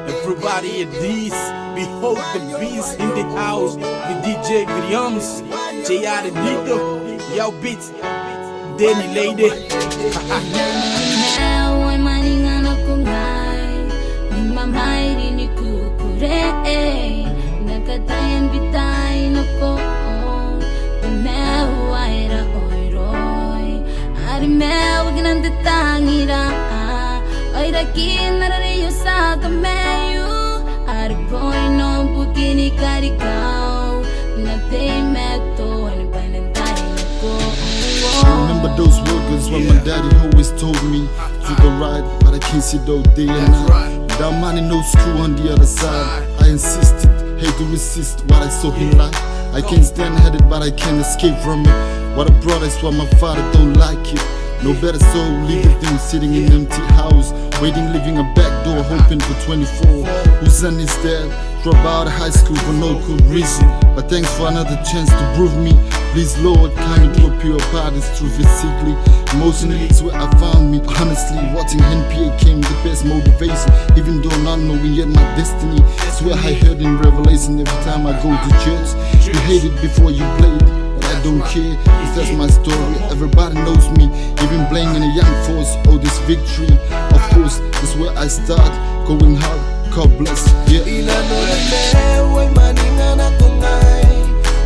Everybody at this, behold the beast in the house. The DJ Williams, JR the Dito, Yo Beats, Danny Lady. Ay maningan ako ngay, ni mamay rin ikukure. Nagkatayan bitay na ko, tumew ay ra-oy-roy. Arimew ginandatangira, ay rakin narariyo sa kameyo. Aripoy no bukini karikaw, nagtaymeto ay panantayin ako. I remember those words when my daddy always told me to the right, but I can't see though day and night. Without money, no screw on the other side. I insisted, hate to resist what I saw him like. I can't stand headed, but I can't escape from it. What I brought is why my father don't like it. No better soul, leave them sitting in an empty house, waiting, leaving a back door, hoping for 24. Whose son is dead? Drop out of high school for no good reason, but thanks for another chance to prove me. Please Lord, kind to a pure part is true physically, emotionally it's where I found me. Honestly, watching NPA came the best motivation, even though not knowing yet my destiny. It's where I heard in Revelation every time I go to church. You hate it before you play it, but I don't care, cause that's my story. Everybody knows me, even playing in a young force. Oh, this victory, of course, is where I start going hard. God bless, yeah. Inanonile, ay maningan ako ngay,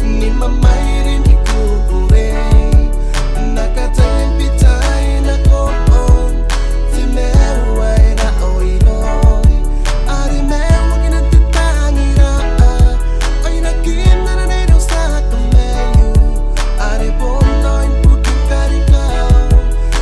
ni mamay rin ikukure. Nakatayan bitay na ko, tumew ay ra-oy-roy. Arimew ginandatangira, ay rakin narariyo sa kameyo. Aripon no'y puti karikaw,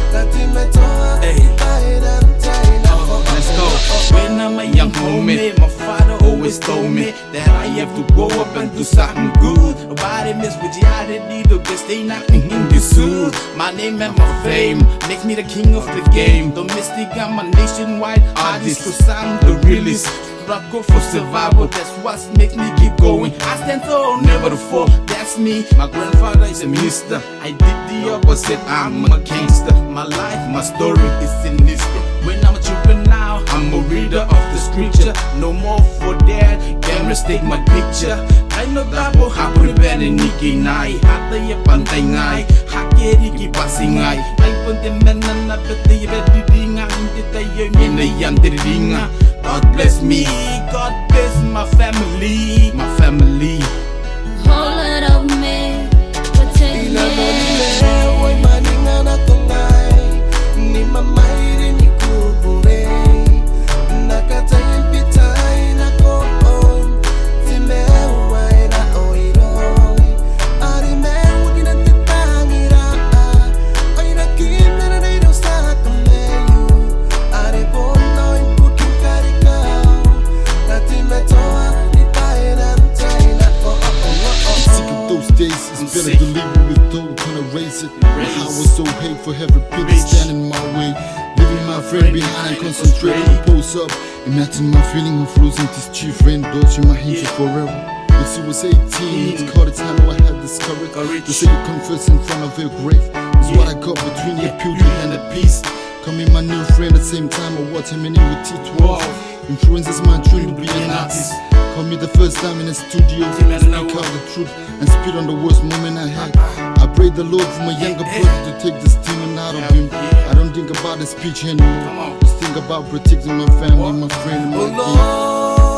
nagtimeto ay panantayin ako. Let's go. When I'm a young homie, my father always told me that I have to grow up and do something good. Nobody mess with you, I need the best, they knocking in the suit. My name and my fame make me the king of the game. Domestic, I'm a nationwide artist, cause I'm the realest. Rap go for survival, that's what makes me keep going. I stand tall, never to fall, that's me. My grandfather is a minister, I did the opposite, I'm a gangster. My life, my story is sinister. When I'm a juvenile, I'm a reader of the scripture. No more for that, cameras take my picture. I know that will happen when I niki nai. Hata ya pantai ngai, hakeri ki pasingay. I put the men and I bet the bedinga, hindi tayo minayan tiringa. God bless me, God bless my family, my family. Whole lot of me, but take Inanonile, me. ay maningan ako ngay, ni mamay rin ikukure. Nakatayan bitay na ko, tumew ay ra-oy-roy. Arimew ginandatangira, ay rakin narariyo sa kameyo. Aripon no'y puti karikaw, nagtimeto ay panantayin ako. Sick of those days, it's better to leave it with those who erase it. I was so hate for every pity standing in my way, leaving my friend behind, concentrating, pose up. Imagine my feeling of losing this chief friend, dodging my hands forever. When she was 18, it's called a time where I had this courage to say you confess in front of her grave. It's what I got between your beauty and a peace. Coming my new friend at the same time I watch him in with T12. Influences my dream to be an artist. Call me the first time in the studio, speak out the truth and spit on the worst moment I had. I pray the Lord for my younger brother to take this demon out of him. I don't think about the speech anymore, just think about protecting my family, my friend, and my Oh kid. Lord,